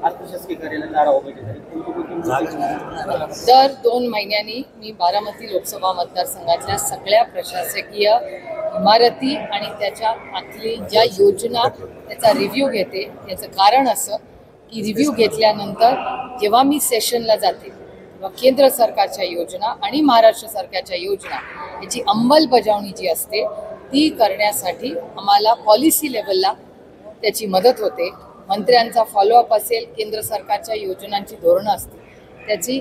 आज प्रशासकीय कार्यालयात आढावा बैठक झाली। दर 2 महिन्यांनी मी बारामती लोकसभा मतदारसंघातल्या सगळ्या प्रशासकीय इमारती आणि त्याच्या आतली ज्या योजना त्याचा रिव्ह्यू घेते। याचं कारण असं की रिव्ह्यू घेतल्यानंतर जेव्हा मी सेशनला जाते तेव्हा केंद्र सरकारच्या योजना आणि महाराष्ट्र सरकारच्या योजना याची अंमलबजावणी जी असते ती करण्यासाठी आम्हाला पॉलिसी लेवलला त्याची मदत होते। मंत्र्यांचा फॉलोअप असेल, केंद्र सरकारच्या योजनांची धोरणं असतील, त्याची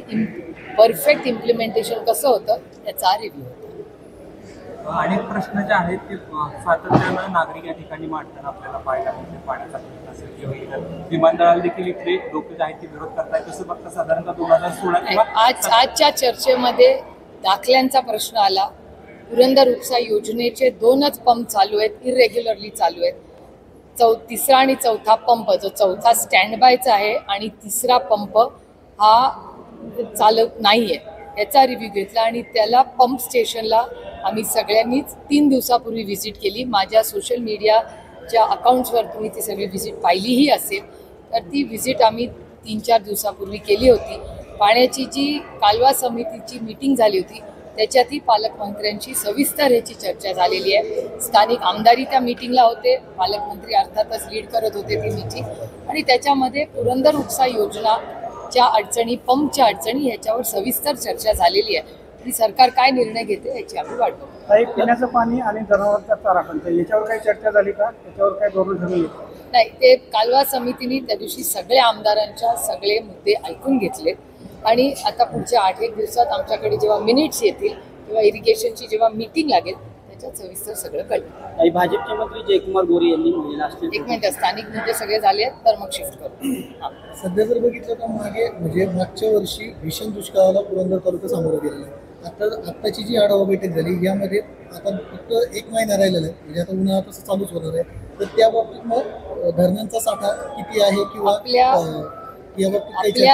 परफेक्ट इम्प्लिमेंटेशन कसं होतं याचा रिव्ह्यू होता। अनेक प्रश्न जे आहेत ते सातत्यानं नागरिक या ठिकाणी मांडताना आपल्याला पाहायला मिळते। पाण्याचा प्रश्न असेल किंवा विमानतळाला देखील इथले लोक जे आहेत ते विरोध करतात। कसं बघता साधारणतः 2016 किंवा आजच्या चर्चेमध्ये दाखल्यांचा प्रश्न आला। पुरंदर उपसा योजनेचे 2च पंप चालू आहेत, इरेग्युलरली चालू आहेत। तिसरा आणि चौथा पंप, जो चौथा स्टँड बायचा आहे आणि तिसरा पंप हा चालत नाहीये, याचा रिव्ह्यू घेतला आणि त्याला पंप स्टेशनला आम्ही सगळ्यांनीच 3 दिवसापूर्वी व्हिजिट केली। माझ्या सोशल मीडियाच्या अकाउंट्सवर तुम्ही ती सगळी व्हिजिट पाहिलीही असेल। तर ती व्हिजिट आम्ही 3-4 दिवसापूर्वी केली होती। पाण्याची जी कालवा समितीची मीटिंग झाली होती त्याच्यातही पालकमंत्र्यांची सविस्तर ह्याची चर्चा झालेली आहे। स्थानिक आमदारही त्या मीटिंगला होते, पालकमंत्री अर्थातच लीड करत होते ती मीटिंग आणि त्याच्यामध्ये पुरंदर उपसा योजनाच्या अडचणी, पंपच्या अडचणी ह्याच्यावर सविस्तर चर्चा झालेली आहे आणि सरकार काय निर्णय घेते याची आम्ही वाट बघतो। काही पिण्याचं पाणी आणि जनावरांचा चारा पण याच्यावर काही चर्चा झाली का? त्याच्यावर काय धोरण ठरवले? नाही, ते कालवा समितीने त्या दिवशी सगळ्या आमदारांच्या सगळे मुद्दे ऐकून घेतले आणि आता पुढच्या 8-1 दिवसात आमच्याकडे जेव्हा मिनिट्स येतील तेव्हा इरिगेशनची जेव्हा मीटिंग लागेल त्याच्यात सविस्तर सगळं कळेल। काही भाजपचे मंत्री जयकुमार गोरे यांनी महिला असतील। एक मिनिट, स्थानिक मुद्दे सगळे झाले आहेत तर मग शिफ्ट करू। सध्या जर बघितलं तर मागच्या वर्षी भीषण दुष्काळाला पुरंदर तालुका सामोरं गेलेला आहे। आत्ताची जी आढावा बैठक झाली यामध्ये आता फक्त 1 महिना राहिलेला आहे, म्हणजे आता उन्हाळा तसं चालूच होणार आहे। तर त्या बाबतीत मग धरणांचा साठा किती आहे किंवा आपल्या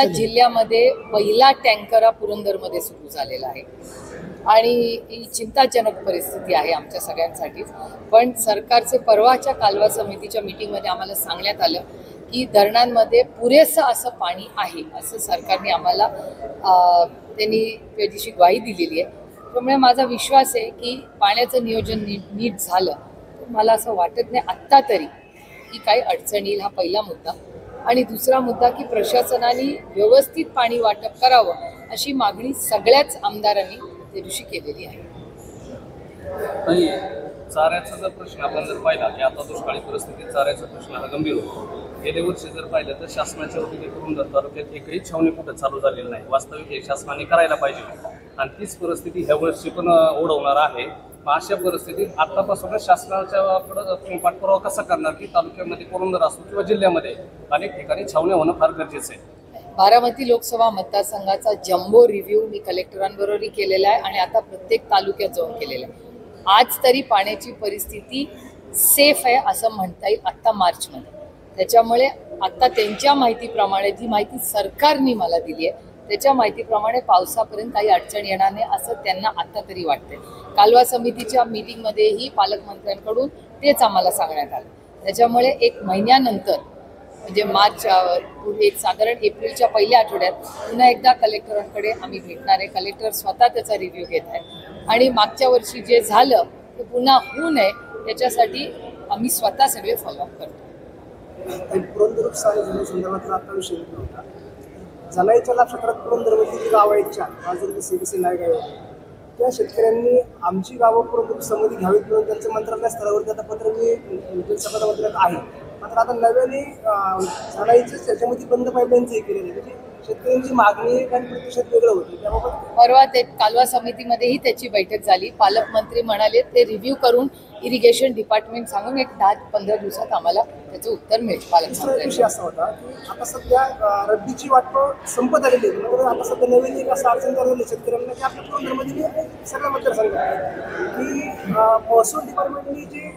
जिल्ह्यामध्ये पहिला टँकर हा पुरंदरमध्ये सुरू झालेला आहे आणि ही चिंताजनक परिस्थिती आहे आमच्या सगळ्यांसाठी। पण सरकारचे परवाच्या कालवा समितीच्या मीटिंगमध्ये आम्हाला सांगण्यात आलं की धरणांमध्ये पुरेसं असं पाणी आहे, असं सरकारने आम्हाला त्यांनी त्याची ग्वाही दिलेली आहे। त्यामुळे माझा विश्वास आहे की पाण्याचं नियोजन नीट झालं तर मला असं वाटत नाही आत्ता तरी की काही अडचण येईल। हा पहिला मुद्दा। आणि दुसरा मुद्दा की प्रशासनाने व्यवस्थित पाणी वाटप करावं अशी मागणी सगळ्याच आमदारांनी त्या दिवशी केलेली आहे। चाऱ्याचा जर प्रश्न आपण जर पाहिला की आता दुष्काळी परिस्थितीत चाऱ्याचा प्रश्न हा गंभीर होतो। गेल्या वर्षी जर पाहिलं तर शासनाच्या वतीने पुरंदर तालुक्यात एकही छावणी कुठं चालू झालेलं नाही। वास्तविक हे शासनाने करायला पाहिजे आणि तीच परिस्थिती ह्या वर्षी पण ओढवणार आहे। अशा परिस्थितीत आतापासूनच शासनाच्या पाठपुरावा कसा करणार की तालुक्यामध्ये पुरंदर असो किंवा जिल्ह्यामध्ये अनेक ठिकाणी छावण्या होणं फार गरजेचं आहे। बारामती लोकसभा मतदारसंघाचा जम्बो रिव्ह्यू मी कलेक्टरांबरोबरही केलेला आहे आणि आता प्रत्येक तालुक्यात जाऊन केलेला आहे। आज तरी पाण्याची परिस्थिती सेफ आहे असं म्हणता येईल आत्ता मार्चमध्ये। त्याच्यामुळे आता त्यांच्या माहितीप्रमाणे जी माहिती सरकारने मला दिली आहे त्याच्या माहितीप्रमाणे पावसापर्यंत काही अडचण येणार नाही असं त्यांना आता तरी वाटतंय। कालवा समितीच्या मीटिंगमध्येही पालकमंत्र्यांकडून तेच आम्हाला सांगण्यात आलं। त्याच्यामुळे 1 महिन्यानंतर म्हणजे मार्च एक साधारण एप्रिलच्या पहिल्या आठवड्यात पुन्हा एकदा कलेक्टरांकडे आम्ही भेटणार आहे। कलेक्टर स्वतः त्याचा रिव्ह्यू घेत आहे आणि मागच्या वर्षी जे झालं ते पुन्हा होऊ नये याच्यासाठी आम्ही स्वतः सगळे फॉलोअप करतो। पुरंदर संदर्भातला आता विषय होता जलाईच्या क्षेत्रात पुरंदरमध्ये जी गावं आहेत 4 बाजूला सीबीसी नाही गाव त्या शेतकऱ्यांनी आमची गावं पुरंदर समधी घ्यावीत म्हणून त्यांचं मंत्रालय स्तरावरती आता पत्र मी जलसंपदा मंत्र्यात आहे। मात्र आता नव्याने जलाईच्या त्याच्यामध्ये बंद पाईपलाईनचं हे केलेलं आहे, म्हणजे शेतकऱ्यांची मागणी आणि प्रतिशत वेगळं होतं। त्याबाबत परवा ते कालवा समितीमध्येही त्याची बैठक झाली। पालकमंत्री म्हणाले ते रिव्ह्यू करून इरिगेशन डिपार्टमेंट सांगून एक 10-15 दिवसात आम्हाला त्याचं उत्तर मिळेल। पालकमंत्री विषय असा होता की आता सध्या रब्बीची वाटप संपत आलेली आहे, म्हणजे आता सध्या नवीन एक असं अडचण झालेली शेतकऱ्यांना की आपल्या पुरंदरमध्ये सगळ्या मतदारसंघात की महसूल डिपार्टमेंटने जे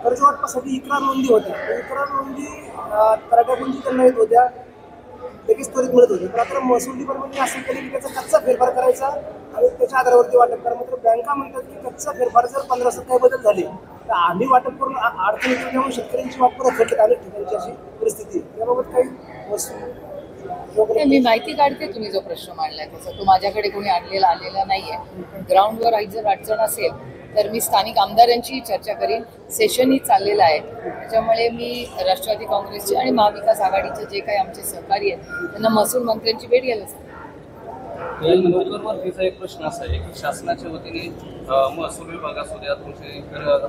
कर्ज वाटपासाठी इकरार नोंदी होत्या इकरार नोंदी तलाट्याकडून जी त्यांना येत होत्या लगेच त्वरित मिळत होते। पण आता महसूल डिपार्टमेंटने असं केलं की त्याचा कच्चा फेरफार करायचा आणि त्याच्या आधारावरती वाटप करा। मात्र बँका म्हणतात की कच्चा फेरफार जर 1500 काही बदल झाले तर आम्ही वाटप करून अडचणी त्यामुळे शेतकऱ्यांची वापर रखडली अनेक ठिकाणची अशी परिस्थिती आहे। त्याबाबत काही नाही, मी माहिती काढते तुम्ही जो प्रश्न मांडलाय तसा. तो माझ्याकडे कोणी आलेला नाहीये. पण ग्राउंडवर जर अडचण असेल तर मी स्थानिक आमदारांची चर्चा करीन. सेशनही चाललेलं आहे, त्याच्यामुळे मी राष्ट्रवादी काँग्रेसचे आणि महाविकास आघाडीचे जे काही आमचे सहकारी आहेत त्यांना महसूल मंत्र्यांची भेट घ्यायला सांगितलं. नोकरवरतीचा एक प्रश्न असा आहे की शासनाच्या वतीने महसूल विभाग असू द्या, तुमचे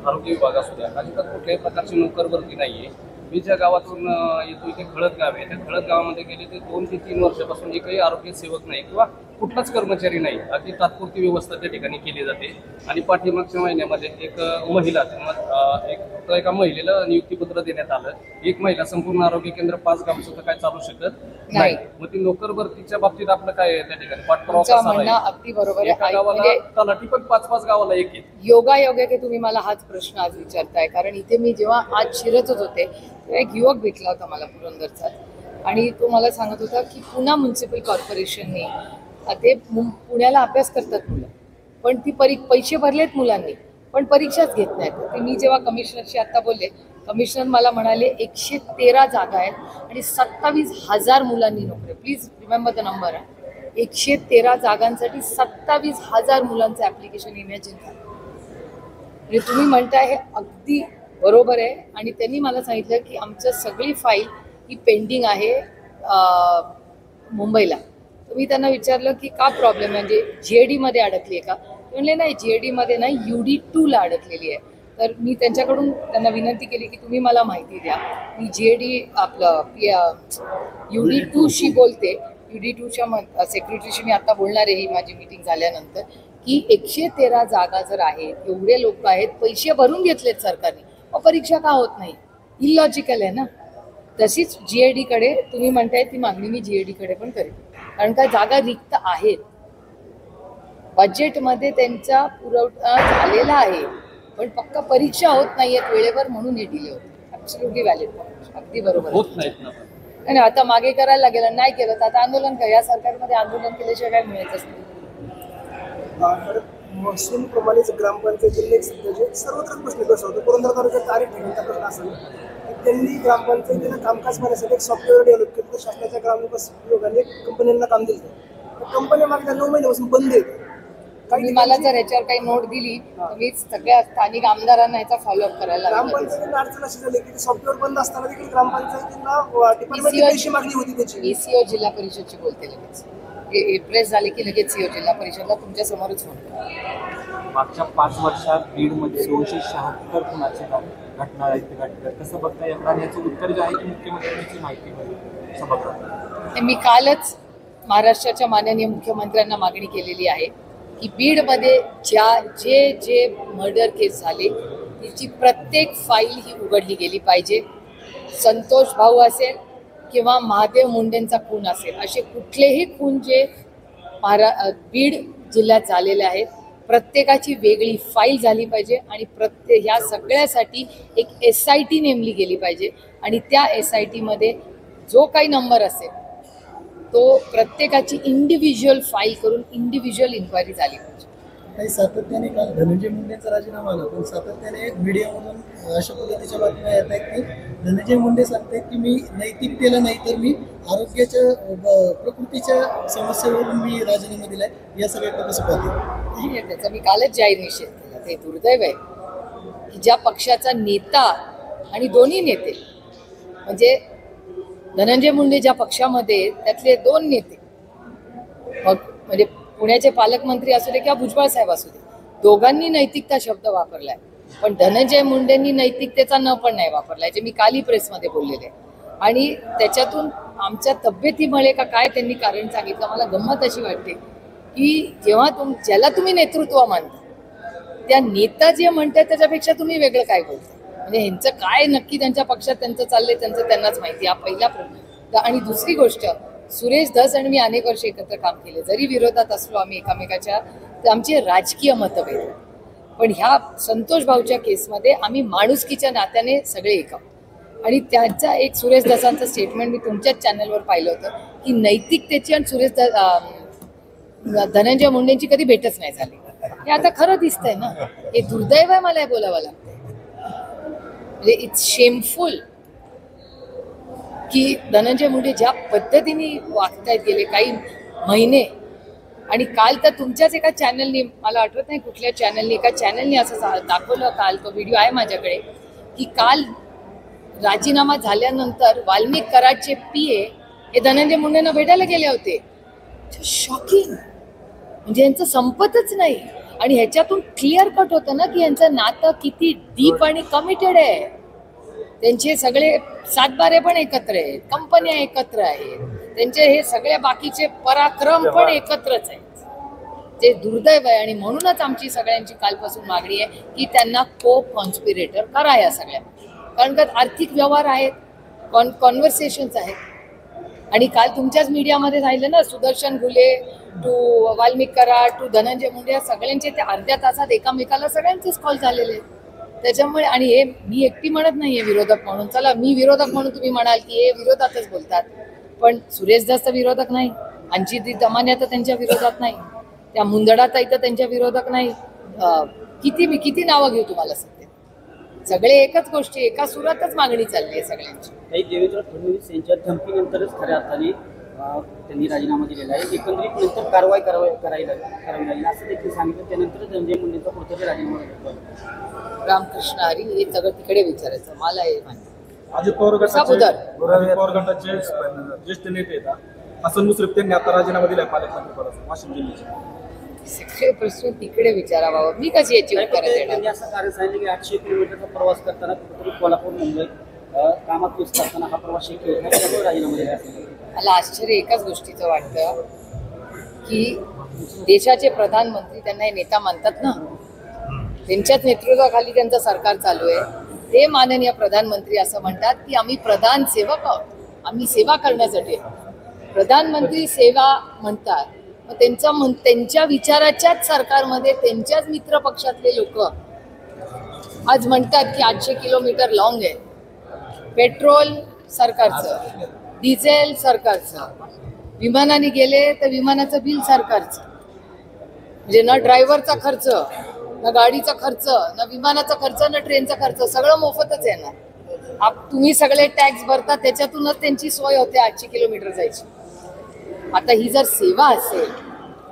आरोग्य विभाग असू द्या, अजिबात कुठल्याही प्रकारची नोकरवरती नाहीये. मी ज्या गावातून येतो इथे खळद गाव आहे, त्या खळद गावामध्ये गेले ते 2 ते 3 वर्षापासून एकही आरोग्य सेवक नाही किंवा कुठलाच कर्मचारी नाही. अगदी तात्पुरती व्यवस्था त्या ठिकाणी केली जाते. आणि पाठीमागच्या महिन्यामध्ये एक महिला फक्त एका महिलेला नियुक्तीपत्र देण्यात आलं. एक महिला संपूर्ण आरोग्य केंद्र 5 गाव सुद्धा काय चालू शकत नाही. मग ती नोकर भरतीच्या बाबतीत आपलं काय आहे त्या ठिकाणी पाठपुरावा तुमचं कसा म्हणणं राहील? अगदी बरोबर एका आहे. गावाला म्हणजे तलाठी पण 5-5 गावाला एक आहे. योगायोग आहे की तुम्ही मला हाच प्रश्न आज विचारताय, कारण इथे मी जेव्हा आज शिरतच होते तेव्हा एक युवक भेटला होता मला पुरंदरचा, आणि तो मला सांगत होता की पुणा म्युन्सिपल कॉर्पोरेशनने ते पुण्याला अभ्यास करतात मुलं, पण ती पैसे भरलेत मुलांनी पण परीक्षाच घेत नाहीत. ते मी जेव्हा कमिशनरशी आता बोलले, कमिशनर मला म्हणाले 113 जागा आहेत आणि 27,000 मुलांनी नोकरी. Please remember the number. 113 जागांसाठी 27,000 मुलांचं ऍप्लिकेशन इमॅजिन करा. म्हणजे तुम्ही म्हणताय हे अगदी बरोबर आहे. आणि त्यांनी मला सांगितलं की आमचं सगळी फाईल ही पेंडिंग आहे मुंबईला. तर मी त्यांना विचारलं की का प्रॉब्लेम आहे, म्हणजे GAD मध्ये अडकली आहे का? ते म्हणले नाही, GAD मध्ये नाही, UD2 ला अडकलेली आहे. तर मी त्यांच्याकडून त्यांना विनंती केली की तुम्ही मला माहिती द्या. मी GAD आपलं UD2शी बोलते. UD2च्या सेक्रेटरीशी मी आता बोलणार आहे, ही माझी मीटिंग झाल्यानंतर, की 113 जागा जर आहेत, एवढे लोक आहेत, पैसे भरून घेतलेत सरकारने, परीक्षा का होत नाही? इलॉजिकल आहे ना. तशीच GAD कडे तुम्ही म्हणताय ती मागणी मी GAD कडे पण करेन, कारण का जागा रिक्त आहेत. बजेटमध्ये त्यांचा पुरवठा झालेला आहे, पण फक्त परीक्षा होत नाहीयेत वेळेवर, म्हणून हे डिले होते. ॲब्सोल्युटली व्हॅलिड, अगदी बरोबर होत नाहीत ना. नाही, आता मागे करायला लागेल, नाही केलं तर आता आंदोलन करा. या सरकारमध्ये आंदोलन केल्याशिवाय काय मिळतच नाही. महसूल प्रमाणेच ग्रामपंचायतीने सध्याचे सर्वत्र प्रश्न कसं होतं, पुरंदर तालुक्यात तारीख ठेवण्याचा प्रश्न असेल, त्यांनी ग्रामपंचायतीनं कामकाज करण्यासाठी एक सॉफ्टवेअर डेव्हलप केलं. शासनाच्या ग्रामविकास विभागाने कंपन्यांना काम दिलं. कंपन्या मागच्या 9 महिन्यापासून बंद आहेत. तुम्ही मला जर याच्यावर काही नोट दिली तर मी सगळ्या स्थानिक आमदारांना याचा फॉलोअप करायला लागेल. ग्रामपंचायतीला अडचण अशी झाली की सॉफ्टवेअर बंद असताना देखील ग्रामपंचायतीला डिपार्टमेंटची पैसे मागणी होती त्याची. ECO जिल्हा परिषदची बोलते लगेच. प्रेस झाले की लगेच CO जिल्हा परिषदला तुमच्या समोरच फोन करा. मागच्या 5 वर्षात बीडमध्ये 276 खुनाची घटना घडल्या. कसं बघता येतं आणि याचं उत्तर जे आहे ते मुख्यमंत्र्यांची माहिती मिळेल कसं बघता? मी कालच महाराष्ट्राच्या माननीय मुख्यमंत्र्यांना मागणी केलेली आहे की बीडमध्ये जे मर्डर केस झाले त्याची प्रत्येक फाईल ही उघडली गेली पाहिजे. संतोष भाऊ असेल किंवा महादेव मुंडेंचा खून असेल, असे कुठलेही खून जे बीड जिल्ह्यात झालेले आहेत, प्रत्येकाची वेगळी फाईल झाली पाहिजे आणि ह्या सगळ्यासाठी एक SIT नेमली गेली पाहिजे. आणि त्या SIT मध्ये जो काही नंबर असेल तो प्रत्येकाची इंडिव्हिज्युअल फाईल करून इंडिव्हिज्युअल इन्क्वायरी झाली पाहिजे. काही सातत्याने काल धनंजय मुंडेंचा राजीनामा आला, पण सातत्याने मीडियामधून अशा पद्धतीच्या बातम्या येत आहेत की धनंजय मुंडे सांगतात की मी नैतिकतेला नाही तर मी आरोग्याच्या प्रकृतीच्या समस्येवरून मी राजीनामा दिलाय. या सगळ्याकडे कसं पाहते? त्याचा मी कालच जाहीर निषेध केला. ते दुर्दैव आहे की ज्या पक्षाचा नेता आणि दोन्ही नेते, म्हणजे धनंजय मुंडे ज्या पक्षामध्ये त्यातले 2 नेते, मग म्हणजे पुण्याचे पालकमंत्री असू दे किंवा भुजबळ साहेब असू दे, दोघांनी नैतिकता शब्द वापरलाय, पण धनंजय मुंडेंनी नैतिकतेचा न पण नाही वापरलाय, जे मी कालही प्रेसमध्ये बोललेले. आणि त्याच्यातून आमच्या तब्येतीमुळे का काय त्यांनी कारण सांगितलं. मला गंमत अशी वाटते की जेव्हा ज्याला तुम्ही नेतृत्व मानता त्या नेता जे म्हणतात त्याच्यापेक्षा तुम्ही वेगळं काय बोलता. म्हणजे ह्यांचं काय नक्की त्यांच्या पक्षात त्यांचं चाललंय त्यांचं त्यांनाच माहिती. हा पहिला प्रश्न. आणि दुसरी गोष्ट, सुरेश धस आणि मी अनेक वर्ष एकत्र काम केले, जरी विरोधात असलो आम्ही एकमेकाच्या, तर आमचे राजकीय मतभेद, पण ह्या संतोष भाऊच्या केसमध्ये आम्ही माणुसकीच्या नात्याने सगळे एकम. आणि त्यांचा एक सुरेश धसांचं स्टेटमेंट मी तुमच्याच चॅनलवर पाहिलं होतं की नैतिकतेची आणि धनंजय मुंडेंची कधी भेटच नाही झाली. हे आता खरं दिसतंय ना. हे दुर्दैव आहे, मला हे बोलावं लागतं. म्हणजे इट्स शेमफुल की धनंजय मुंडे ज्या पद्धतीने वागतायत गेले काही महिने, आणि काल तर तुमच्याच एका चॅनलनी, मला आठवत नाही कुठल्या चॅनलनी, एका चॅनलनी असं दाखवलं, काल तो व्हिडिओ आहे माझ्याकडे, की काल राजीनामा झाल्यानंतर वाल्मिक कराडचे PA हे धनंजय मुंडेंना भेटायला गेले होते. शॉकिंग, म्हणजे यांचं संपतच नाही. आणि ह्याच्यातून क्लिअर कट होतं ना की यांचं नातं किती डीप आणि कमिटेड आहे. त्यांचे सगळे सातबारे पण एकत्र आहेत, कंपन्या एकत्र आहेत, त्यांचे हे सगळे बाकीचे पराक्रम पण एकत्रच आहेत. ते दुर्दैव आहे. आणि म्हणूनच आमची सगळ्यांची कालपासून मागणी आहे की त्यांना कॉन्स्पिरेटर करा या सगळ्या, कारण का आर्थिक व्यवहार आहेत, कॉन्व्हर्सेशन्स आहेत. आणि काल तुमच्याच मीडियामध्ये राहिलं ना, सुदर्शन घुले टू वाल्मिक कराड टू धनंजय मुंडे, सगळ्यांचे ते अर्ध्या तासात एकामेकाला सगळ्यांचेच कॉल झालेले आहेत. त्याच्यामुळे, आणि हे मी एकटी म्हणत नाहीये विरोधक म्हणून, चला मी विरोधक म्हणून तुम्ही म्हणाल की हे विरोधातच बोलतात, पण सुरेश दास तर विरोधक नाही, अंजिती दमान्या तर त्यांच्या विरोधात नाही, त्या मुंदडाताई तर त्यांच्या विरोधक नाही. किती नावं घेऊ तुम्हाला सध्या, सगळे एकच गोष्टी, एका सुरातच मागणी चालली आहे सगळ्यांची. काही देवेंद्र फडणवीस यांच्या धमकीनंतरच खऱ्या अर्थाने त्यांनी राजीनामा दिलेला आहे. एकंदरीत नंतर कारवाई करावी लागेल असं देखील सांगितलं. त्यानंतर धनंजय मुंडेंचा कुठेतरी राजीनामा दिला. रामकृष्ण हरी, हे सगळं तिकडे विचारायचं, मला हे माहिती. अजित पवार गटाचे ज्येष्ठ नेते आहेत हसन मुश्रीफ त्यांनी आता राजीनामा दिलाय पालकमंत्रीपदाचा वाशिम जिल्ह्याचे. सगळे प्रश्न तिकडे विचारा बाबा, मी कशी याची उत्तरं देणार. त्यांनी असं कारण सांगितलं की 800 किलोमीटरचा प्रवास करताना कुठेतरी कोल्हापूर मुंबई कामात व्यस्त असताना हा प्रवास शक्य होत नाही, त्यामुळे राजीनामा दिला असेल. मला आश्चर्य एकाच गोष्टीचं वाटतं की देशाचे प्रधानमंत्री, त्यांना हे नेता मानतात ना, त्यांच्याच नेतृत्वाखाली त्यांचं सरकार चालू आहे. ते माननीय प्रधानमंत्री असं म्हणतात की आम्ही प्रधान सेवक आहोत, आम्ही सेवा करण्यासाठी. प्रधानमंत्री सेवा म्हणतात, मग त्यांच्या विचाराच्याच सरकारमध्ये त्यांच्याच मित्र पक्षातले लोक आज म्हणतात की 800 किलोमीटर लॉंग आहे, पेट्रोल सरकारचं, डिझेल सरकारचं, विमानाने गेले तर विमानाचं बिल सरकारचं, म्हणजे ना ड्रायव्हरचा खर्च, ना गाडीचा खर्च, ना विमानाचा खर्च, ना ट्रेनचा खर्च, सगळं मोफतच आहे ना. तुम्ही सगळे टॅक्स भरता, त्याच्यातूनच त्यांची सोय होते 800 किलोमीटर जायची. आता ही जर सेवा असेल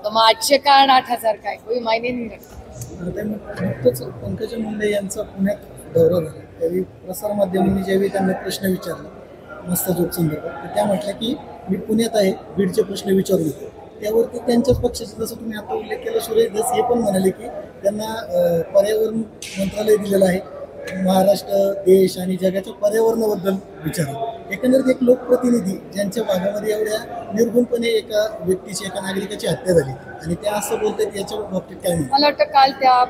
तर मग 800 का आणि 8000 काय, काही मायने नाही. नुकतंच पंकजा मुंडे यांचा पुण्यात दौरा झाला, त्यावेळी प्रसारमाध्यमांनी ज्यावेळी त्यांना प्रश्न विचारला मस्त जोक संदर्भात, तर त्या म्हटल्या की मी पुण्यात आहे, बीडचे प्रश्न विचारले. त्यावरती त्यांच्याच पक्षाचे, जसं तुम्ही आता उल्लेख केला सुरेश दास, हे पण म्हणाले की त्यांना पर्यावरण मंत्रालय दिलेलं आहे, महाराष्ट्र देश आणि जगाच्या पर्यावरणाबद्दल विचारलं. एकंदरीत एक लोकप्रतिनिधी ज्यांच्या भागामध्ये एवढ्या निर्गुणपणे एका व्यक्तीची, एका नागरिकाची हत्या झाली, आणि त्या असं बोलतात, याच्या बाबतीत काय नाही. मला वाटतं काल त्या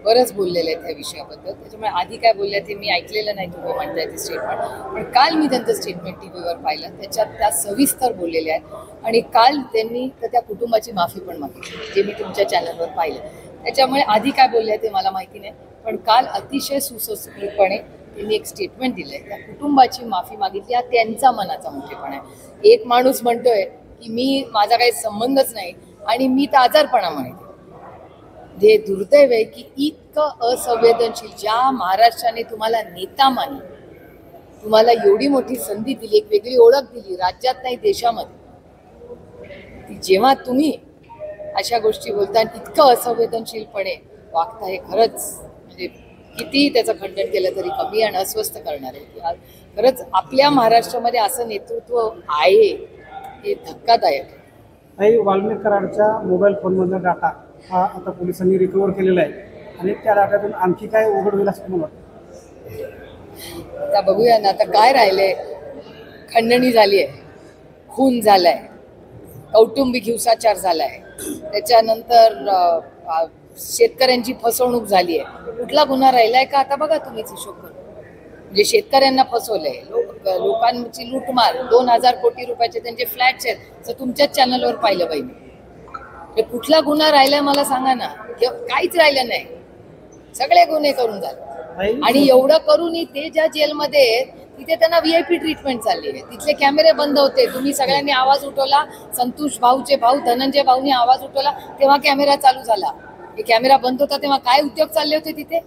बरंच बोललेले आहेत त्या विषयाबद्दल, त्याच्यामुळे आधी काय बोलल्या ते मी ऐकलेलं नाही, तुम्ही म्हणताय ते स्टेटमेंट, पण काल मी त्यांचं स्टेटमेंट TV वर पाहिलं, त्याच्यात त्या सविस्तर बोललेल्या आहेत. आणि काल त्यांनी तर त्या कुटुंबाची माफी पण मागितली, जे मी तुमच्या चॅनलवर पाहिलं. त्याच्यामुळे आधी काय बोलले ते मला माहिती नाही, पण काल अतिशय सुसंस्कृतपणे त्यांनी एक स्टेटमेंट दिलंय, त्या कुटुंबाची माफी मागितली. हा त्यांचा मनाचा मोठेपणा आहे. एक माणूस म्हणतोय की मी, माझा काही संबंधच नाही आणि मी तर आजारपणा माहिती. हे दुर्दैव आहे की इतकं असंवेदनशील, ज्या महाराष्ट्राने तुम्हाला नेता मानलं, तुम्हाला एवढी मोठी संधी दिली, एक वेगळी ओळख दिली राज्यात नाही देशामध्ये, जेव्हा तुम्ही अशा गोष्टी बोलता, इतकं असंवेदनशीलपणे वागता, हे खरंच म्हणजे किती त्याचं खंडन केलं तरी कमी आणि अस्वस्थ करणार आहे. खरंच आपल्या महाराष्ट्रामध्ये असं नेतृत्व आहे हे धक्कादायक आहे. काही वाल्मिक कराडच्या मोबाईल फोनमधला डाटा हा आता पोलिसांनी रिकव्हर केलेला आहे, आणि त्या डाटातून आणखी काय उघड होईल असं तुम्हाला वाटतं? आता बघूया ना, आता काय राहिलंय. खंडणी झाली आहे, खून झालाय, कौटुंबिक हिंसाचार झालाय, त्याच्यानंतर शेतकऱ्यांची फसवणूक झाली आहे. कुठला गुन्हा राहिलाय का आता बघा तुम्हीच हिशोब करून. म्हणजे शेतकऱ्यांना फसवलंय, लोकांची लूटमार, 2000 कोटी रुपयाचे त्यांचे फ्लॅट्स आहेत, तर तुमच्याच चॅनलवर पाहिलं पाहिजे. कुठला गुन्हा राहिलाय मला सांगा ना. काहीच राहिलं नाही, सगळे गुन्हे करून झाले. आणि एवढं करूनही ते ज्या जेलमध्ये आहेत तिथे त्यांना VIP ट्रीटमेंट चालली आहे. तिथले कॅमेरे बंद होते, तुम्ही सगळ्यांनी आवाज उठवला, संतोष भाऊचे भाऊ धनंजय भाऊनी आवाज उठवला, तेव्हा कॅमेरा चालू झाला. हे कॅमेरा बंद होता तेव्हा काय उद्योग चालले होते तिथे?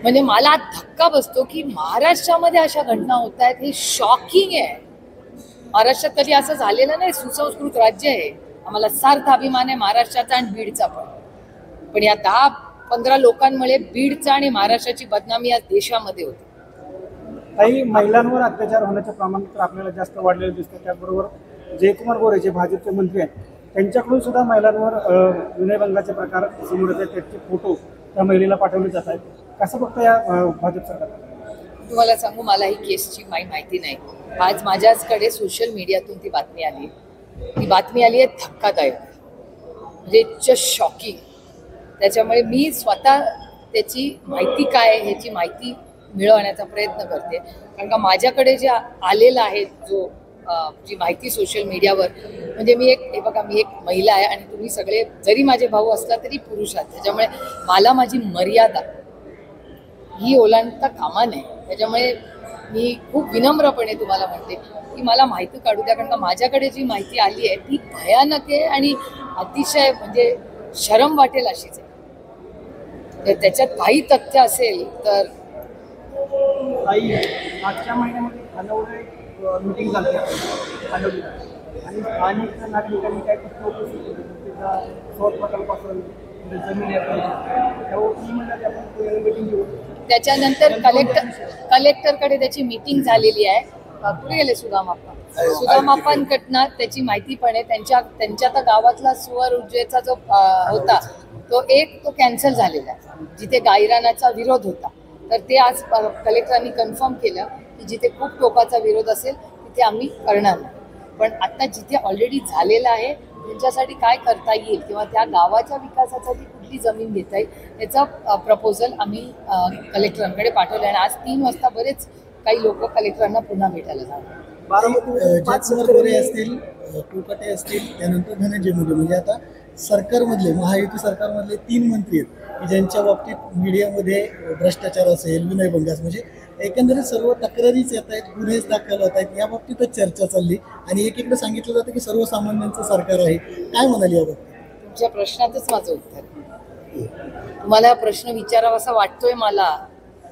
म्हणजे मला धक्का बसतो की महाराष्ट्रामध्ये अशा घटना होत आहेत, हे शॉकिंग आहे. महाराष्ट्रात कधी असं झालेलं नाही. सुसंस्कृत राज्य आहे, आम्हाला सार्थ अभिमान आहे महाराष्ट्राचा आणि बीडचा पण या 10-15 लोकांमुळे बीडचा आणि महाराष्ट्राची बदनामी आज देशामध्ये होती. काही महिलांवर अत्याचार होण्याचे प्रमाण तर आपल्याला जास्त वाढलेलं दिसतं. त्याचबरोबर जयकुमार गोरे जे भाजपचे मंत्री आहेत त्यांच्याकडून सुद्धा महिलांवर विनयभंगाचे प्रकार समोर येत आहेत. त्याचे फोटो त्या महिलेला पाठवले जात आहेत. कसं बघतं या भाजप सरकार? तुम्हाला सांगू, मला ही केसची माहिती नाही. आज माझ्याकडे सोशल मीडियातून ती बातमी आली. ती बातमी आली आहे धक्कादायक, म्हणजे जस्ट शॉकिंग. त्याच्यामुळे मी स्वतः त्याची माहिती काय आहे ह्याची माहिती मिळवण्याचा प्रयत्न करते. कारण का माझ्याकडे जे आलेलं आहे जी माहिती सोशल मीडियावर, म्हणजे मी एक महिला आहे आणि तुम्ही सगळे जरी माझे भाऊ असला तरी पुरुष आहात. त्याच्यामुळे मला माझी मर्यादा ही ओलांडता कामा नये. त्याच्यामुळे मी खूप विनम्रपणे तुम्हाला म्हणते की मला माहिती काढू द्या. कारण का माझ्याकडे जी माहिती आली आहे ती भयानक आहे आणि अतिशय म्हणजे शरम वाटेल अशीच आहे. तर त्याच्यात काही तथ्य असेल तर मागच्या महिन्यामध्ये खानावळे मीटिंग झाली खानवलीला आणि स्थानिक नागरिकांनी काय प्रश्न उपस्थित केले. सौर प्रकल्पासून जमीन मीटिंग घेऊ. त्याच्यानंतर कलेक्टरकडे त्याची मीटिंग झालेली आहे. कुठे गेले सुदामाप्पांकडनं त्याची माहिती पण आहे. त्यांच्या तर गावातला सुवर ऊर्जेचा जो होता तो कॅन्सल झालेला आहे, जिथे गायरानाचा विरोध होता. तर ते आज कलेक्टरांनी कन्फर्म केलं की जिथे खूप टोकाचा विरोध असेल तिथे आम्ही करणार नाही. पण आता जिथे ऑलरेडी झालेलं आहे त्यांच्यासाठी काय करता येईल किंवा त्या गावाच्या विकासासाठी कुठली जमीन घेता येईल याचा प्रपोजल आम्ही कलेक्टरांकडे पाठवलं. आणि आज 3 वाजता बरेच काही लोक कलेक्टरांना पुन्हा भेटायला जाणार. जयकुमार गोरे असतील, कोकाटे असतील, त्यानंतर धनंजय मुंडे, म्हणजे आता सरकारमधले महायुती सरकारमधले 3 मंत्री आहेत की ज्यांच्या बाबतीत मीडियामध्ये भ्रष्टाचार असेल, विनयभंग असेल, म्हणजे एकंदरीत सर्व तक्रारीच येत आहेत, गुन्हेच दाखल होत आहेत. या बाबतीतच चर्चा चालली आणि एकीकडे सांगितलं जातं की सर्वसामान्यांचं सरकार आहे. काय म्हणाली याबाबतीत? तुमच्या प्रश्नातच माझं उत्तर आहे. तुम्हाला हा प्रश्न विचारावा असा वाटतोय मला,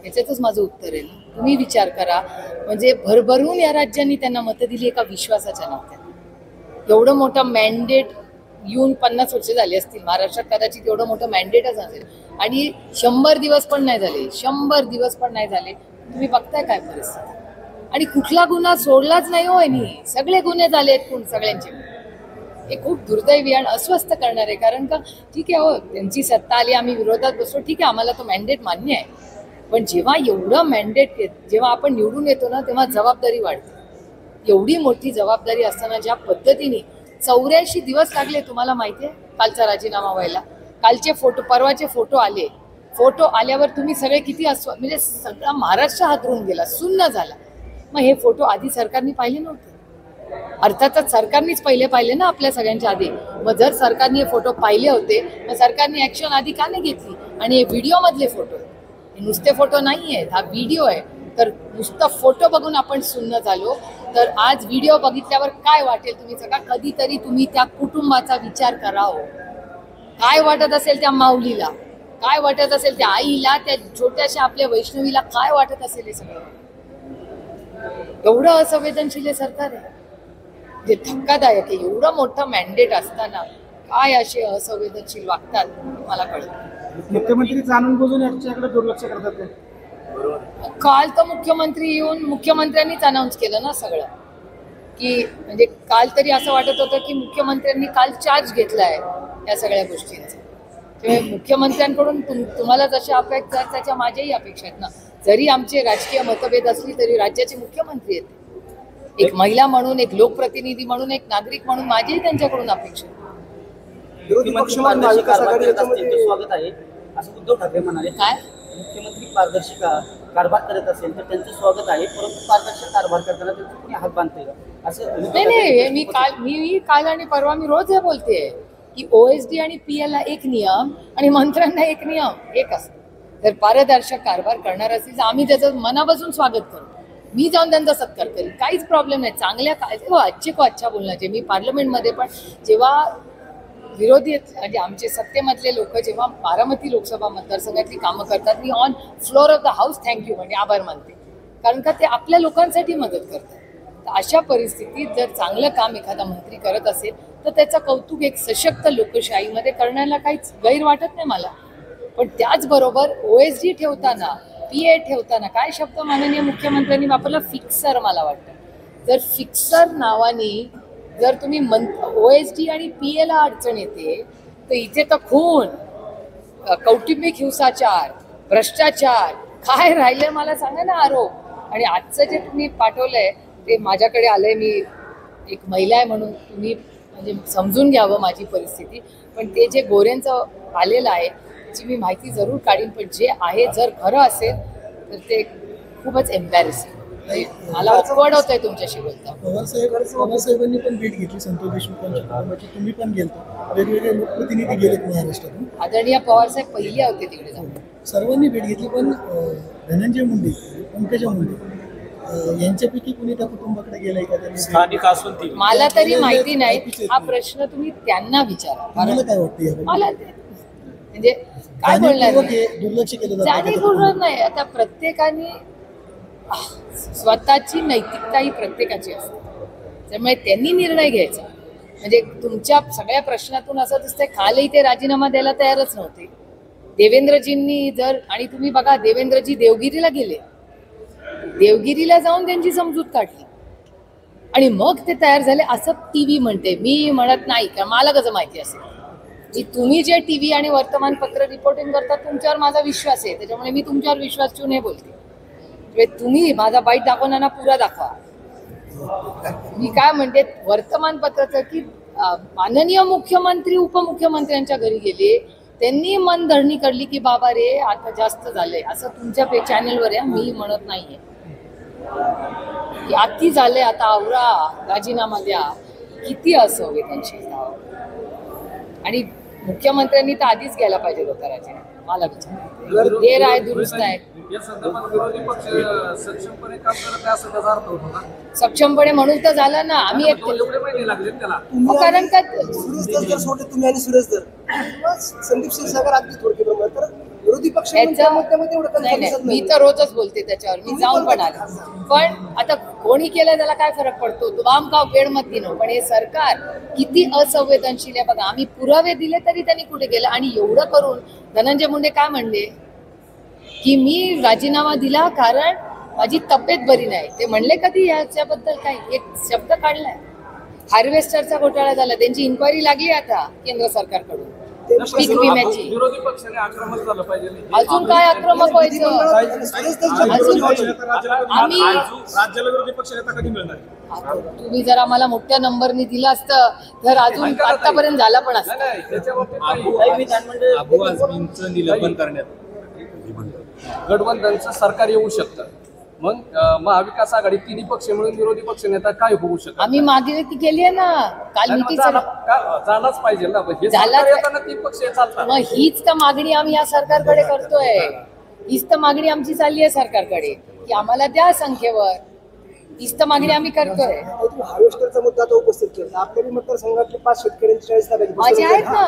याच्यातच माझं उत्तर आहे. तुम्ही विचार करा, म्हणजे भरभरून या राज्यांनी त्यांना मतं दिली एका विश्वासाच्या नात्याने. एवढं मोठं मॅन्डेट येऊन 50 वर्ष झाली असतील. महाराष्ट्रात कदाचित एवढं मोठं मॅन्डेटच असेल आणि 100 दिवस पण नाही झाले. 100 दिवस पण नाही झाले. तुम्ही बघताय काय परिस्थिती. आणि कुठला गुन्हा सोडलाच नाही हो यांनी. सगळे गुन्हे झाले आहेत सगळ्यांचे. हे खूप दुर्दैवी आणि अस्वस्थ करणार आहे. कारण का ठीक आहे हो, त्यांची सत्ता आली, आम्ही विरोधात बसलो, ठीक आहे, आम्हाला तो मॅन्डेट मान्य आहे. पण जेव्हा एवढं मॅन्डेट जेव्हा आपण निवडून येतो ना तेव्हा जबाबदारी वाढते. एवढी मोठी जबाबदारी असताना ज्या पद्धतीने 84 दिवस लागले, तुम्हाला माहिती आहे, कालचा राजीनामा व्हायला. कालचे फोटो, परवाचे फोटो आले. फोटो आल्यावर तुम्ही सगळे किती म्हणजे सगळा महाराष्ट्र हादरून गेला, सुन्न झाला. मग हे फोटो आधी सरकारने पाहिले नव्हते. अर्थातच सरकारनेच पहिले पाहिले ना आपल्या सगळ्यांच्या आधी. मग जर सरकारने हे फोटो पाहिले होते मग सरकारने ऍक्शन आधी का नाही घेतली? आणि हे व्हिडिओ मधले फोटो, हे नुसते फोटो नाही आहेत, हा व्हिडिओ आहे. तर नुसतं फोटो बघून आपण सुन्न झालो, तर आज व्हिडिओ बघितल्यावर काय वाटेल तुम्ही सगळा? कधीतरी तुम्ही त्या कुटुंबाचा विचार करा हो. काय वाटत असेल त्या माऊलीला, काय वाटत असेल त्या आईला, त्या छोट्याशा आपल्या वैष्णवीला काय वाटत असेल हे सगळं? एवढं असंवेदनशील हे सरकार आहे, जे धक्कादायक आहे. एवढं मोठं मॅन्डेट असताना काय असे असंवेदनशील वागतात मला कळतं. मुख्यमंत्री जाणून बुजून याच्याकडे दुर्लक्ष करतात ते. काल तर मुख्यमंत्र्यांनीच अनाऊन्स केलं ना सगळं, की म्हणजे काल तरी असं वाटत होतं की मुख्यमंत्र्यांनी काल चार्ज घेतलाय या सगळ्या गोष्टींचा. त्यामुळे मुख्यमंत्र्यांकडून तुम्हाला जशा अपेक्षा आहेत त्याच्या माझ्याही अपेक्षा आहेत ना. जरी आमचे राजकीय मतभेद असली तरी राज्याचे मुख्यमंत्री आहेत. एक महिला म्हणून, एक लोकप्रतिनिधी म्हणून, एक नागरिक म्हणून माझीही त्यांच्याकडून अपेक्षा आहे. मुख्यमंत्री पारदर्शी कारभार करत असतील तर स्वागत आहे असं उद्धव ठाकरे म्हणाले. काय मुख्यमंत्री पारदर्शी कारभार करत असेल तर त्यांचं स्वागत आहे, परंतु पारदर्शी कारभार करताना त्यांचं कोणी हात बांधते असं नाही. मी काल आणि परवा मी रोज हे बोलते की OSD आणि PL ला एक नियम आणि मंत्र्यांना एक नियम एक असतो. जर पारदर्शक कारभार करणार असेल तर आम्ही त्याचं मनापासून स्वागत करू. मी जाऊन त्यांचा सत्कार करेन, काहीच प्रॉब्लेम नाही. चांगल्या आजचे को अच्छा बोलण्याचे. मी पार्लमेंटमध्ये पण जेव्हा विरोधी म्हणजे आमचे सत्तेमधले लोक जेव्हा बारामती लोकसभा मतदारसंघातली कामं करतात, मी on floor of the house thank you म्हणजे आभार मानते, कारण का ते आपल्या लोकांसाठी मदत करतात. तर अशा परिस्थितीत जर चांगलं काम एखादा मंत्री करत असेल तर त्याचं कौतुक एक सशक्त लोकशाहीमध्ये करण्याला काहीच गैर वाटत नाही मला. पण त्याचबरोबर OSD ठेवताना, PA ठेवताना काय शब्द माननीय मुख्यमंत्र्यांनी वापरला, फिक्सर. मला वाटतं जर फिक्सर नावाने जर तुम्ही OSD आणि PA ला अडचण येते तर इथे तर खून, कौटुंबिक हिंसाचार, भ्रष्टाचार काय राहिले मला सांगा ना आरोप. आणि आजचं जे तुम्ही पाठवलंय ते माझ्याकडे आलंय, मी एक महिला आहे म्हणून तुम्ही म्हणजे समजून घ्यावं माझी परिस्थिती. पण ते जे गोऱ्यांचं आलेलं आहे त्याची मी माहिती जरूर काढीन, पण जे आहे जर खरं असेल तर ते खूपच एम्बॅरेसिंग. मला ऑकवर्ड होत आहे तुमच्याशी बोलता. पवारसाहेबांनी पण भेट घेतली संतोष देशमुखांच्या कुटुंबाची, तुम्ही पण गेलता, वेगवेगळे लोकप्रतिनिधी गेलेत महाराष्ट्रातून. आदरणीय पवारसाहेब पहिले होते तिकडे जाऊन. सर्वांनी भेट घेतली, पण धनंजय मुंडे, पंकजा मुंडे यांच्यापैकी कुणी त्या कुटुंबाकडे गेलाय का? स्थानिक असून ती मला तरी माहिती नाही. हा प्रश्न तुम्ही त्यांना विचारा. मला काय वाटतं मला म्हणजे काय बोलणार, दुर्लक्ष केलं जाणीवपूर्वक नाही. आता प्रत्येकाने स्वतःची नैतिकता ही प्रत्येकाची असते, त्यामुळे त्यांनी निर्णय घ्यायचा. म्हणजे तुमच्या सगळ्या प्रश्नातून असं दिसतंय कालही ते राजीनामा द्यायला तयारच नव्हते देवेंद्रजींनी. जर आणि तुम्ही बघा देवेंद्रजी देवगिरीला गेले, देवगिरीला जाऊन त्यांची समजूत काढली आणि मग ते तयार झाले असं TV म्हणते. मी म्हणत नाही, कारण मला कसं माहिती असेल की तुम्ही जे TV आणि वर्तमानपत्र रिपोर्टिंग करतात तुमच्यावर माझा विश्वास आहे, त्याच्यामुळे मी तुमच्यावर विश्वास ठेवून हे बोलते. तुम्ही माझा बाईट दाखवताना पुरा दाखवा. मी काय म्हणते वर्तमानपत्राचं की माननीय मुख्यमंत्री उपमुख्यमंत्र्यांच्या घरी गेले, त्यांनी मनधरणी काढली की बाबा रे आता जास्त झालंय, असं तुमच्या चॅनलवर आहे. मी म्हणत नाहीये की अति झालंय, आता आवरा, राजीनामा द्या. किती असंवेदनशील. आणि मुख्यमंत्र्यांनी तर आधीच घ्यायला पाहिजे होता राजीनामा. मला विचार देर आहे दुरुस्त आहे. या संदर्भात विरोधी पक्ष सक्षमपणे काम करत आहे असं त्याचा अर्थ होतो ना. सक्षमपणे म्हणून तर झालं ना. आम्ही एक एवढे महिने लागले त्याला. कारण का सुरेश धर जर सोडले तुम्ही आणि सुरेश धर किंवा संदीप क्षीरसागर अगदी थोडके प्रमाणात, तर विरोधी पक्ष त्या मुद्द्यामध्ये एवढं नाही कन्फ्युजन नाही, मी तर रोजच बोलते त्याच्यावर, मी जाऊन पण आले. पण आता कोणी केलं त्याला काय फरक पडतो, तो बामकाव पेडमत दिनो. पण हे सरकार किती असंवेदनशील आहे बघा. आम्ही पुरावे दिले तरी त्यांनी कुठे गेलं. आणि एवढं करून धनंजय मुंडे काय म्हणले की मी राजीनामा दिला कारण माझी तब्येत बरी नाही. ते म्हणले कधी याच्याबद्दल काय एक शब्द काढलाय? हार्वेस्टरचा घोटाळा झाला, त्यांची इन्क्वायरी लागली आता केंद्र सरकारकडून पीक विम्याची. विरोधी पक्षाने आक्रमक झालं पाहिजे. अजून काय आक्रमक व्हायचं? आम्ही राज्याला विरोधी पक्षनेता कधी मिळणार? तुम्ही जर आम्हाला मोठ्या नंबरनी दिलं असतं तर अजून आतापर्यंत झाला पण असतं. अबू आझमींचं निलंबन करण्यात गठबंधनचं सरकार येऊ शकतं. मग महाविकास आघाडी तिन्ही पक्ष मिळून विरोधी पक्ष नेता काय होऊ शकत? आम्ही मागे ती केली आहे ना काल मिटिंग. झालाच पाहिजे ना. तीन पक्ष चालतात. मग हीच तर मागणी आम्ही या सरकारकडे करतोय. हीच तर मागणी आमची चालली आहे सरकारकडे की आम्हाला द्या संख्येवर. हीच तर मागणी आम्ही करतोय. हार्वेस्टरचा मुद्दा तो उपस्थित केला. आपल्या मतदारसंघातले 5 शेतकऱ्यांची 40 लाखाची माझे आहेत ना.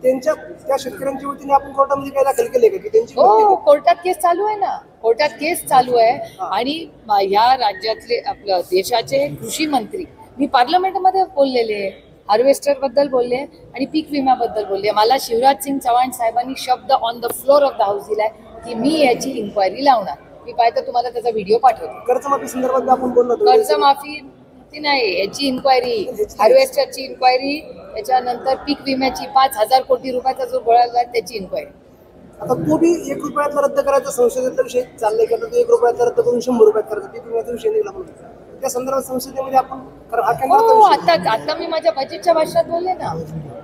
त्यांच्या त्या शेतकऱ्यांच्या वतीने आपण कोर्टामध्ये काय दाखल केले का की त्यांची हो, कोर्टात केस चालू आहे ना. कोर्टात केस चालू आहे. आणि ह्या राज्यातले आपलं देशाचे कृषी मंत्री मी पार्लमेंटमध्ये बोललेले, हार्वेस्टर बद्दल बोलले आणि पीक विम्याबद्दल बोलले. मला शिवराज सिंग चव्हाण साहेबांनी शब्द on the floor of the house दिलाय की मी याची इन्क्वायरी लावणार. मी पाहिजे तुम्हाला त्याचा व्हिडिओ पाठवतो. कर्जमाफी संदर्भात आपण बोललो होतो. कर्जमाफी ती नाही, याची इन्क्वायरी, हार्वेस्टरची इन्क्वायरी, त्याच्यानंतर पीक विम्याची 5,000 कोटी रुपयाचा जो घोटाळा त्याची इन्क्वायरी. आता तो बी 1 रुपयातला रद्द करायचा संसदेचा विषय चाललाय का? तो 1 रुपयातला रद्द करून 100 रुपयात करायचा पीक विम्याचा विषय निघाला म्हणून त्या संदर्भात संसदेमध्ये आपण हो, आता मी माझ्या बजेटच्या भाषणात बोलले ना.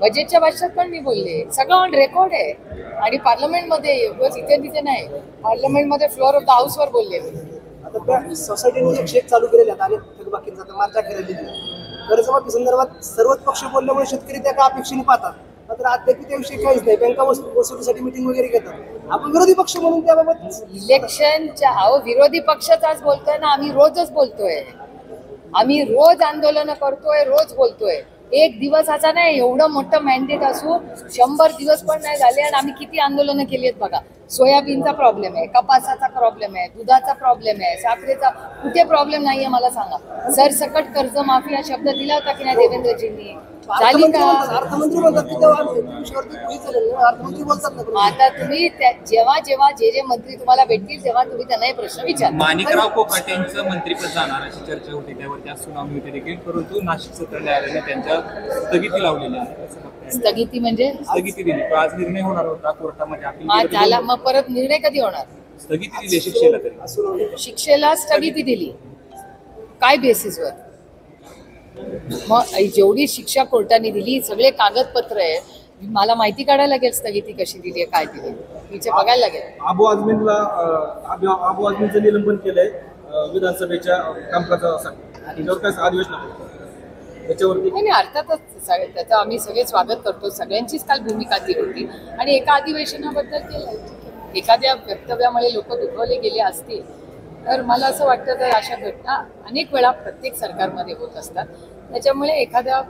बजेटच्या भाषणात पण मी बोलले. सगळं ऑन रेकॉर्ड आहे. आणि पार्लमेंटमध्ये इथे तिथे नाही, पार्लमेंटमध्ये फ्लोअर ऑफ द हाऊसवर बोलले. आता त्या सोसायटीने एक शेक चालू केलेले आहेत आणि थकबाकींचा मार्चा केलेली कर्जमाफी संदर्भात सर्वच पक्ष बोलल्यामुळे शेतकरी त्या का अपेक्षेने पाहतात. मात्र अद्याप त्याविषयी काहीच नाही. बँका वसुलीसाठी मिटिंग वगैरे घेतात. आपण विरोधी पक्ष म्हणून त्याबाबत इलेक्शनच्या विरोधी पक्षच आज बोलतोय ना. आम्ही रोजच बोलतोय. आम्ही रोज आंदोलन करतोय, रोज बोलतोय. एक दिवसाचा नाही, एवढं मोठं मॅन्डेट असून 100 दिवस पण नाही झाले आणि आम्ही किती आंदोलनं केली आहेत बघा. सोयाबीनचा प्रॉब्लेम आहे, कपासाचा प्रॉब्लेम आहे, दुधाचा प्रॉब्लेम आहे, साखरेचा कुठे प्रॉब्लेम नाहीये मला सांगा. सरसकट कर्जमाफी हा शब्द दिला होता की नाही देवेंद्रजींनी? झाली का? अर्थमंत्री म्हणतात की तेव्हा विषयावरती काहीच झालेलं नाही. अर्थमंत्री बोलतात ना. आता तुम्ही जेव्हा जेव्हा जे मंत्री तुम्हाला भेटतील तेव्हा तुम्ही त्यांना हे प्रश्न विचारा. माणिकराव कोकाटेंचं मंत्रिपद जाणार अशी चर्चा होती, त्यावरती आज सुनावणी होती देखील, परंतु नाशिक सत्र न्यायालयाने त्यांच्या स्थगिती लावलेली आहे. स्थगिती म्हणजे स्थगिती दिली. तो आज निर्णय होणार होता कोर्टामध्ये अपील मग केलं, त्याला मग परत निर्णय कधी होणार? स्थगिती दिली शिक्षेला तरी. शिक्षेला स्थगिती दिली काय बेसिसवर? मग जेवढी शिक्षा कोर्टाने दिली, सगळे कागदपत्र आहे, मला माहिती काढायला लागेल स्थगिती कशी दिली आहे, काय दिली तिचे बघायला लागेल. आबू आझमींचं निलंबन केलंय विधानसभेच्या कामकाजासाठी, त्याच्यावर काय अधिवेशन त्याच्यावरती? नाही अर्थातच त्याचं आम्ही सगळे स्वागत करतो. सगळ्यांचीच काल भूमिका ती होती आणि एका अधिवेशनाबद्दल केलं. एखाद्या वक्तव्यामुळे लोक दुखवले गेले असतील तर मला असं वाटतं तर अशा घटना अनेक वेळा प्रत्येक सरकारमध्ये होत असतात. त्याच्यामुळे एखाद्या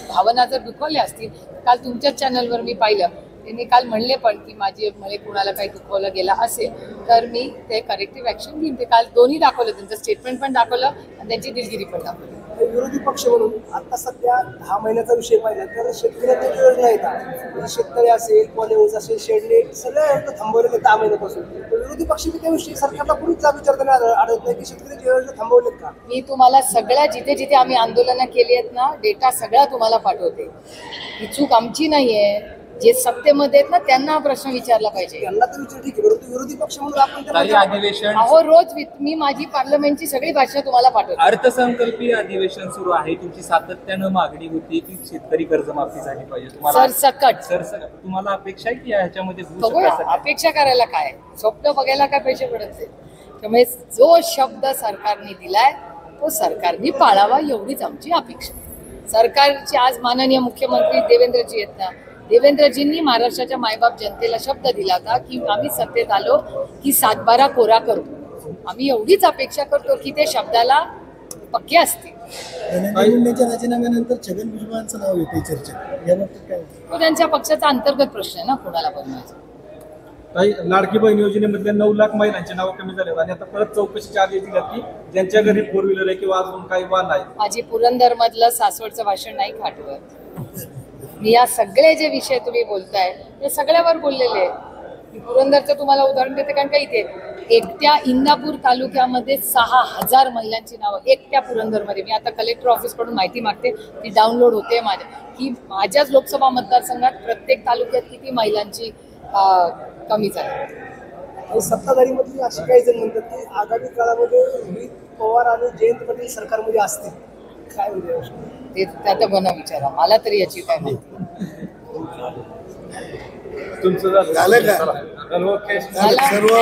भावना जर दुखवल्या असतील, काल तुमच्याच चॅनलवर मी पाहिलं त्यांनी काल म्हणले पण की मला कुणाला काही दुखवलं गेलं असेल तर मी ते करेक्टिव्ह ॲक्शन घेईन. ते काल दोन्ही दाखवलं, त्यांचं स्टेटमेंट पण दाखवलं आणि त्यांची दिलगिरी पण दाखवली. विरोधी पक्ष म्हणून आता सध्या 10 महिन्याचा विषय पाहिला तर शेतकऱ्यांच्या ज्या योजना येतात, शेतकरी असेल, कॉलेज असेल, शेडनेट सगळ्या योजना थांबवल्या 10 महिन्यापासून. विरोधी पक्ष त्याविषयी सरकारला कुणीच विचारताना आढळत नाही की शेतकऱ्यांच्या योजना थांबवल्यात का? मी तुम्हाला सगळ्या जिथे जिथे आम्ही आंदोलनं केली आहेत ना, डेटा सगळा तुम्हाला पाठवते. ही चूक आमची नाहीये. जे सत्तेमध्ये आहेत ना त्यांना हा प्रश्न विचारला पाहिजे. त्यांना तर विचार ठीक आहे, परंतु विरोधी पक्ष म्हणून आपण काही त्यांना अधिवेशन अहो रोज मी माझी पार्लमेंटची सगळी भाषा तुम्हाला पाठवते. अर्थसंकल्पीय अधिवेशन सुरू आहे. तुमची सातत्यानं मागणी होती की शेतकरी कर्जमाफी झाली पाहिजे. तुम्हाला सरसकट तुम्हाला अपेक्षा आहे की ह्याच्यामध्ये होऊ बघूया, शकतं? अपेक्षा करायला काय, स्वप्न बघायला काय पैसे पडत नाही. त्यामुळे जो शब्द सरकारने दिलाय तो सरकारने पाळावा एवढीच आमची अपेक्षा. सरकारचे आज माननीय मुख्यमंत्री देवेंद्रजी आहेत ना, देवेंद्रजींनी महाराष्ट्राच्या मायबाप जनतेला शब्द दिला होता की आम्ही सत्तेत आलो की 7-12 कोरा करू. आम्ही एवढीच अपेक्षा करतो की ते शब्दाला पक्के असतील. धनंजय मुंडेंच्या राजीनाम्यानंतर छगन भुजबळांचं नाव येते चर्चा, याबाबत काय? तो त्यांच्या पक्षाचा अंतर्गत प्रश्न आहे ना, कोणाला बनवायचा. काही लाडकी बहीण योजनेमधल्या 9 लाख महिलांची नावं कमी झाले आणि आता परत चौकशीचे आदेश दिल्यात की ज्यांच्या घरी 4 व्हीलर आहे किंवा अजून काही वाहन आहे. माझी पुरंदर मधलं सासवडचं भाषण नाही खाटवत. मी या सगळे जे विषय तुम्ही बोलताय ते सगळ्यावर बोललेले आहे. मी पुरंदरचं तुम्हाला उदाहरण देते कारण का इथे एकट्या इंदापूर तालुक्यामध्ये 6000 महिलांची नावं एकट्या पुरंदरमध्ये. मी आता कलेक्टर ऑफिसकडून माहिती मागते, ती डाउनलोड होते माझ्या की माझ्याच लोकसभा मतदारसंघात प्रत्येक तालुक्यात किती महिलांची कमी झाली. सत्ताधारीमधली अशी काही जण म्हणतात की आगामी काळामध्ये रोहित पवार आणि जयंत पाटील सरकारमध्ये असतील. काय म्हणजे ते आता बना विचारा, मला तरी याची काय माहिती. तुमचं झालं झालं का? मला- सर्व